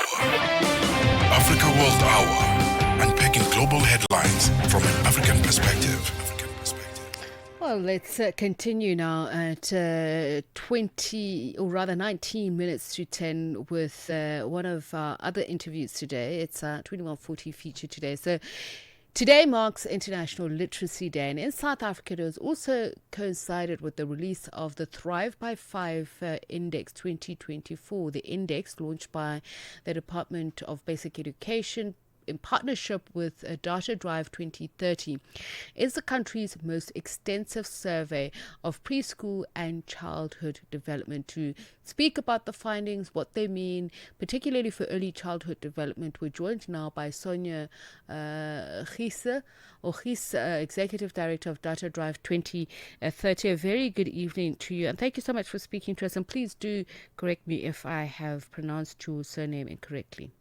Africa World Hour, unpacking global headlines from an African perspective. Well, let's continue now at 20, or rather 19 minutes to 10 with one of our other interviews today. It's 2140 feature today. So today marks International Literacy Day, and in South Africa it has also coincided with the release of the Thrive by 5 Index 2024. The index, launched by the Department of Basic Education in partnership with Data Drive 2030, is the country's most extensive survey of preschool and childhood development. To speak about the findings, what they mean, particularly for early childhood development, we're joined now by Sonja Giese, Executive Director of Data Drive 2030. A very good evening to you, and thank you so much for speaking to us. And please do correct me if I have pronounced your surname incorrectly.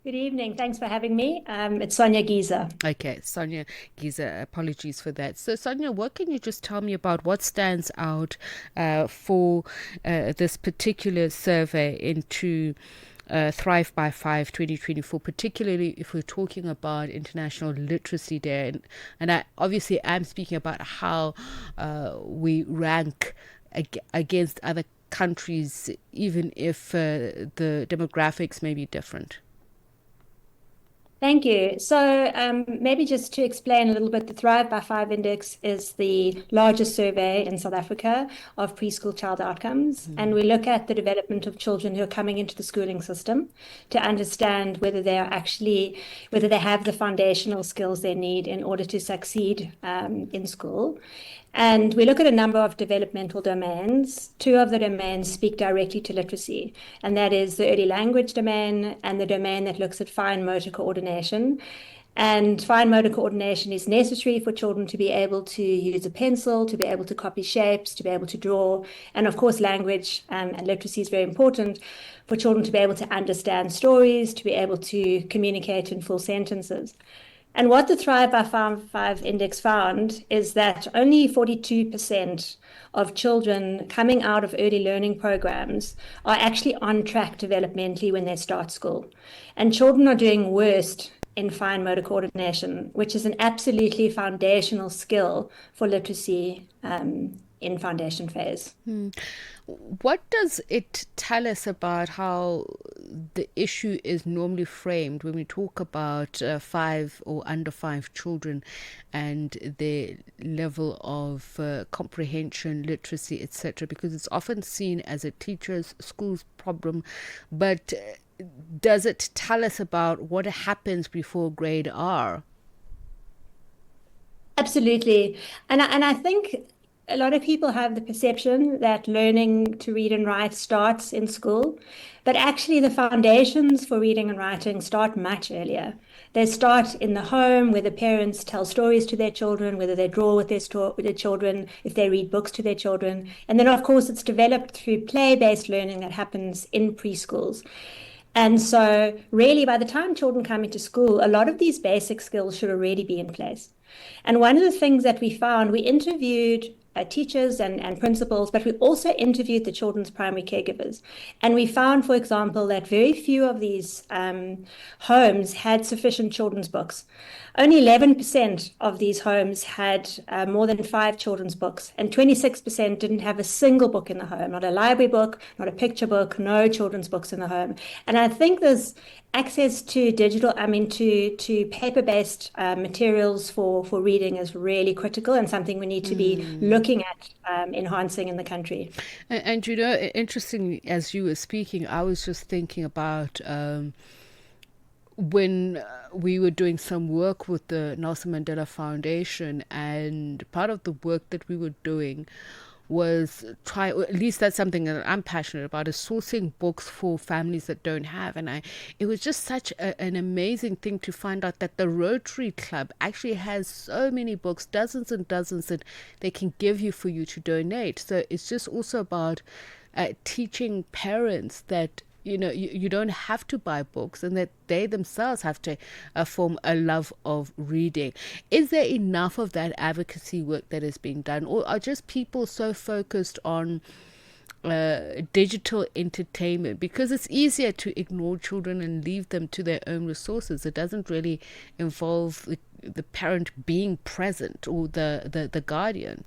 Good evening. Thanks for having me. It's Sonja Giese. Okay, Sonja Giese, apologies for that. So, Sonja, what can you just tell me about what stands out for this particular survey into Thrive by 5 2024, particularly if we're talking about International Literacy Day? And I obviously am speaking about how we rank against other countries, even if the demographics may be different. Thank you. So maybe just to explain a little bit, the Thrive by 5 Index is the largest survey in South Africa of preschool child outcomes. And we look at the development of children who are coming into the schooling system to understand whether they have the foundational skills they need in order to succeed in school. And we look at a number of developmental domains. 2 of the domains speak directly to literacy, and that is the early language domain and the domain that looks at fine motor coordination. And fine motor coordination is necessary for children to be able to use a pencil, to be able to copy shapes, to be able to draw. And of course, language and literacy is very important for children to be able to understand stories, to be able to communicate in full sentences. And what the Thrive by 5 Index found is that only 42% of children coming out of early learning programs are actually on track developmentally when they start school. And children are doing worst in fine motor coordination, which is an absolutely foundational skill for literacy in foundation phase. What does it tell us about how the issue is normally framed when we talk about 5 or under 5 children and their level of comprehension, literacy, etc.? Because it's often seen as a teacher's, school's problem, but does it tell us about what happens before grade R? Absolutely. And I think a lot of people have the perception that learning to read and write starts in school, but actually the foundations for reading and writing start much earlier. They start in the home, where the parents tell stories to their children, whether they draw with their children, if they read books to their children. And then, of course, it's developed through play-based learning that happens in preschools. And so really, by the time children come into school, a lot of these basic skills should already be in place. And one of the things that we found, we interviewed teachers and principals, but we also interviewed the children's primary caregivers. And we found, for example, that very few of these homes had sufficient children's books. Only 11% of these homes had more than 5 children's books, and 26% didn't have a single book in the home, not a library book, not a picture book, no children's books in the home. And I think there's access to to paper-based materials for reading is really critical and something we need to be looking at enhancing in the country. And you know, interestingly, as you were speaking, I was just thinking about when we were doing some work with the Nelson Mandela Foundation, and part of the work that we were doing was try, or at least that's something that I'm passionate about, is sourcing books for families that don't have. And it was just such an amazing thing to find out that the Rotary Club actually has so many books, dozens and dozens, that they can give you for you to donate. So it's just also about teaching parents that you don't have to buy books, and that they themselves have to form a love of reading. Is there enough of that advocacy work that is being done, or are just people so focused on digital entertainment, because it's easier to ignore children and leave them to their own resources. It doesn't really involve the parent being present or the guardian.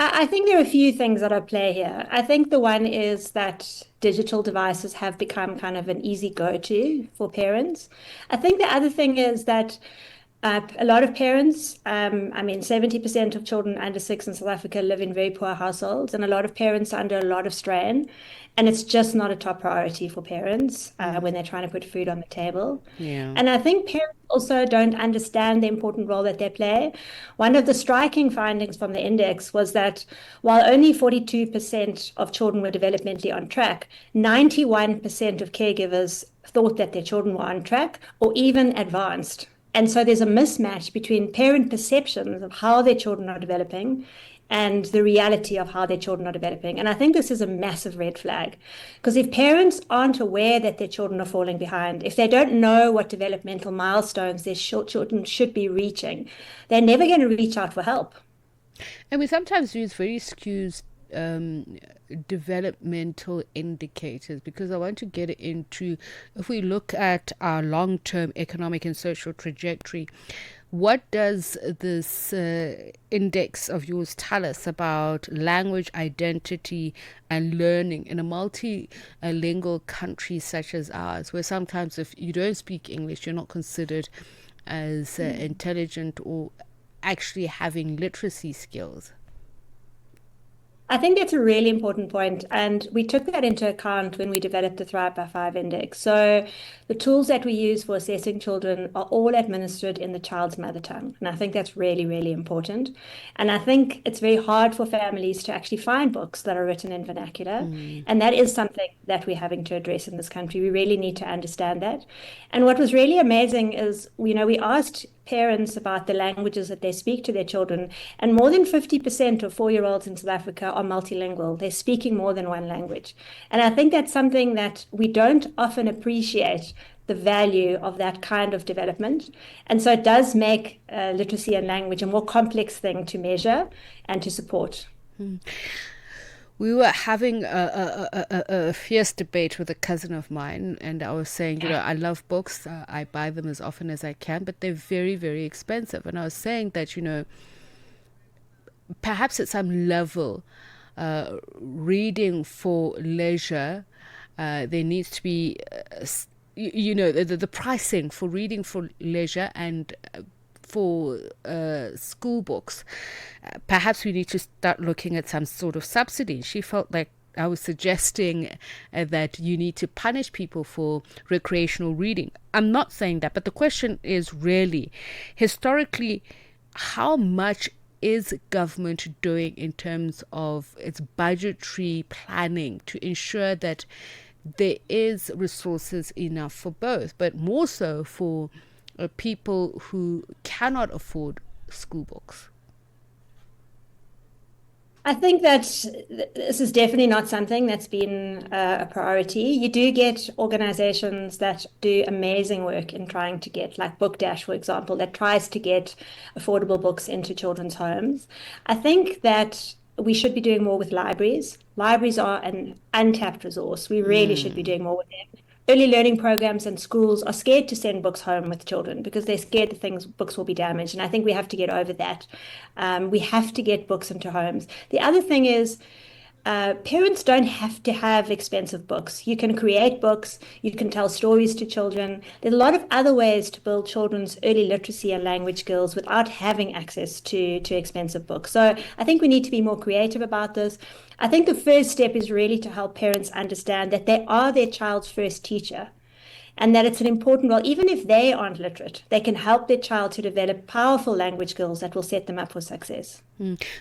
I think there are a few things that are at play here. I think the one is that digital devices have become kind of an easy go-to for parents. I think the other thing is that a lot of parents, I mean, 70% of children under 6 in South Africa live in very poor households, and a lot of parents are under a lot of strain. And it's just not a top priority for parents when they're trying to put food on the table. Yeah. And I think parents also don't understand the important role that they play. One of the striking findings from the index was that while only 42% of children were developmentally on track, 91% of caregivers thought that their children were on track or even advanced. And so there's a mismatch between parent perceptions of how their children are developing and the reality of how their children are developing. And I think this is a massive red flag, because if parents aren't aware that their children are falling behind, if they don't know what developmental milestones their children should be reaching, they're never going to reach out for help. And we sometimes use very skewed developmental indicators, because I want to get into, if we look at our long-term economic and social trajectory, what does this index of yours tell us about language, identity, and learning in a multilingual country such as ours, where sometimes if you don't speak English, you're not considered as intelligent or actually having literacy skills? I think that's a really important point, and we took that into account when we developed the Thrive by Five Index. So the tools that we use for assessing children are all administered in the child's mother tongue, and I think that's really, really important. And I think it's very hard for families to actually find books that are written in vernacular, and that is something that we're having to address in this country. We really need to understand that. And what was really amazing is, we asked parents about the languages that they speak to their children, and more than 50% of 4-year-olds in South Africa are multilingual. They're speaking more than one language. And I think that's something that we don't often appreciate, the value of that kind of development. And so it does make literacy and language a more complex thing to measure and to support. We were having a fierce debate with a cousin of mine, and I was saying, I love books. I buy them as often as I can, but they're very, very expensive. And I was saying that, perhaps at some level, reading for leisure, there needs to be, the pricing for reading for leisure and for school books. Perhaps we need to start looking at some sort of subsidy. She felt like I was suggesting that you need to punish people for recreational reading. I'm not saying that, but the question is really, historically, how much is government doing in terms of its budgetary planning to ensure that there is resources enough for both, but more so for people who cannot afford school books? I think that this is definitely not something that's been a priority. You do get organizations that do amazing work in trying to get, like Book Dash, for example, that tries to get affordable books into children's homes. I think that we should be doing more with libraries. Libraries are an untapped resource. We really should be doing more with them. Early learning programs and schools are scared to send books home with children because they're scared that books will be damaged. And I think we have to get over that. We have to get books into homes. The other thing is, parents don't have to have expensive books. You can create books, you can tell stories to children. There's a lot of other ways to build children's early literacy and language skills without having access to expensive books. So I think we need to be more creative about this. I think the first step is really to help parents understand that they are their child's first teacher, and that it's an important role. Even if they aren't literate, they can help their child to develop powerful language skills that will set them up for success.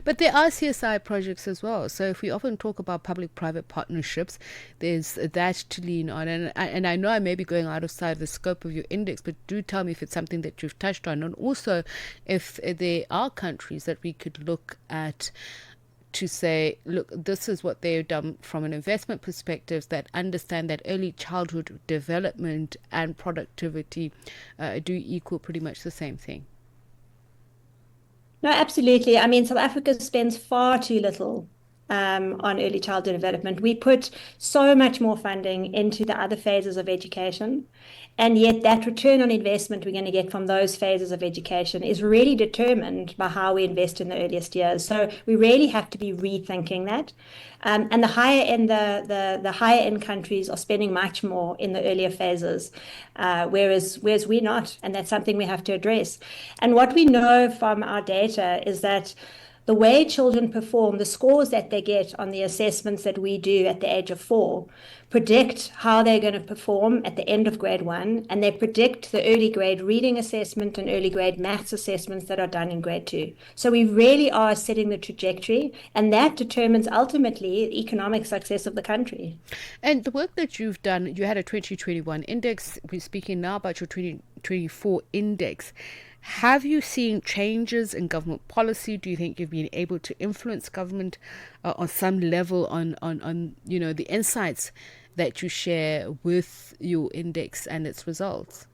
But there are CSI projects as well. So if we often talk about public-private partnerships, there's that to lean on. And I know I may be going outside the scope of your index, but do tell me if it's something that you've touched on. And also if there are countries that we could look at to say, look, this is what they've done from an investment perspective, that understand that early childhood development and productivity do equal pretty much the same thing. No, absolutely. I mean, South Africa spends far too little on early childhood development. We put so much more funding into the other phases of education. And yet that return on investment we're going to get from those phases of education is really determined by how we invest in the earliest years. So we really have to be rethinking that. And the higher end countries are spending much more in the earlier phases, whereas we're not, and that's something we have to address. And what we know from our data is that the way children perform, the scores that they get on the assessments that we do at the age of 4, predict how they're going to perform at the end of grade 1, and they predict the early grade reading assessment and early grade maths assessments that are done in grade 2. So we really are setting the trajectory, and that determines ultimately the economic success of the country. And the work that you've done, you had a 2021 index. We're speaking now about your 2024 index. Have you seen changes in government policy? Do you think you've been able to influence government on some level on the insights that you share with your index and its results?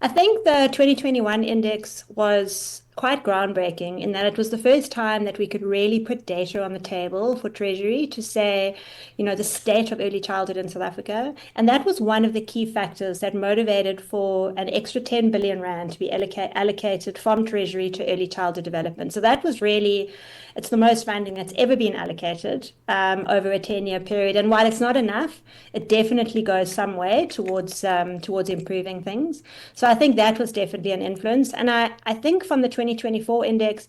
I think the 2021 index was quite groundbreaking in that it was the first time that we could really put data on the table for Treasury to say, the state of early childhood in South Africa. And that was one of the key factors that motivated for an extra 10 billion rand to be allocated from Treasury to early childhood development. So that was really, it's the most funding that's ever been allocated over a 10-year period. And while it's not enough, it definitely goes some way towards improving things. So I think that was definitely an influence. And I think from the 2024 index,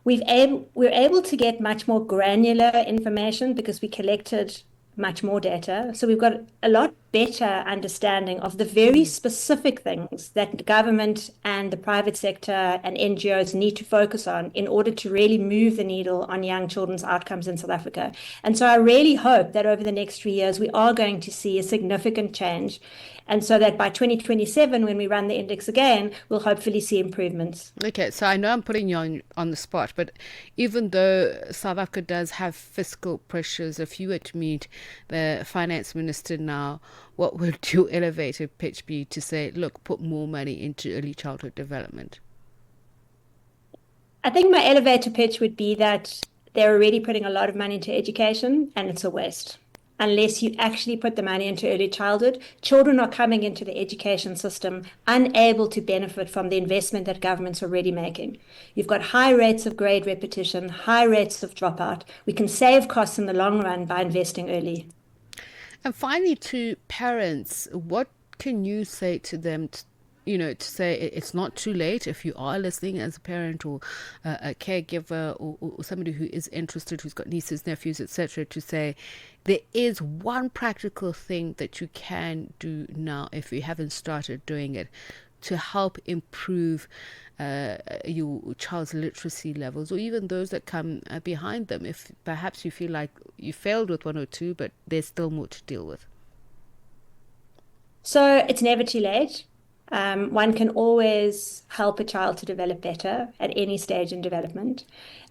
we're able to get much more granular information because we collected much more data. So we've got a lot better understanding of the very specific things that the government and the private sector and NGOs need to focus on in order to really move the needle on young children's outcomes in South Africa. And so I really hope that over the next 3 years, we are going to see a significant change. And so that by 2027, when we run the index again, we'll hopefully see improvements. Okay, so I know I'm putting you on the spot, but even though South Africa does have fiscal pressures, if you were to meet the finance minister now, what would your elevator pitch be to say, look, put more money into early childhood development? I think my elevator pitch would be that they're already putting a lot of money into education and it's a waste. Unless you actually put the money into early childhood, children are coming into the education system unable to benefit from the investment that government's already making. You've got high rates of grade repetition, high rates of dropout. We can save costs in the long run by investing early. And finally, to parents, what can you say to them to say it's not too late if you are listening as a parent or a caregiver or somebody who is interested, who's got nieces, nephews, etc., to say there is one practical thing that you can do now if you haven't started doing it to help improve your child's literacy levels, or even those that come behind them, if perhaps you feel like you failed with one or two, but there's still more to deal with. So it's never too late. One can always help a child to develop better at any stage in development.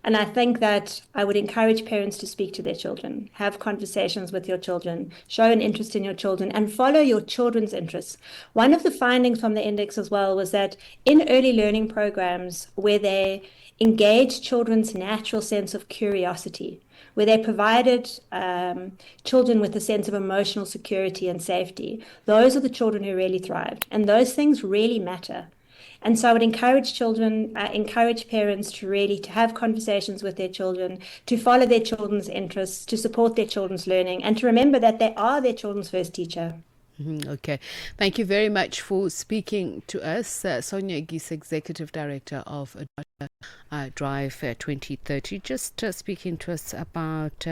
And I think that I would encourage parents to speak to their children, have conversations with your children, show an interest in your children, and follow your children's interests. One of the findings from the index as well was that in early learning programs where they engage children's natural sense of curiosity, where they provided children with a sense of emotional security and safety, those are the children who really thrive. And those things really matter. And so I would encourage parents to have conversations with their children, to follow their children's interests, to support their children's learning, and to remember that they are their children's first teacher. Okay. Thank you very much for speaking to us. Sonja Giese, Executive Director of Drive 2030, just speaking to us about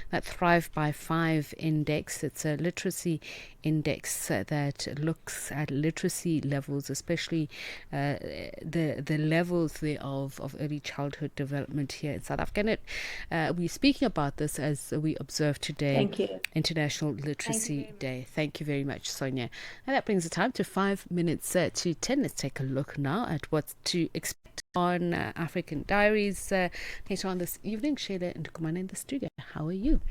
that Thrive by 5 index. It's a literacy index that looks at literacy levels, especially the levels of early childhood development here in South Africa. And we're speaking about this as we observe today, Thank you. International Literacy Day. Thank you very much, Sonja. And that brings the time to 5 minutes to 10. Let's take a look now at what to expect on African Diaries later on this evening. Sheila and Kumana in the studio. How are you?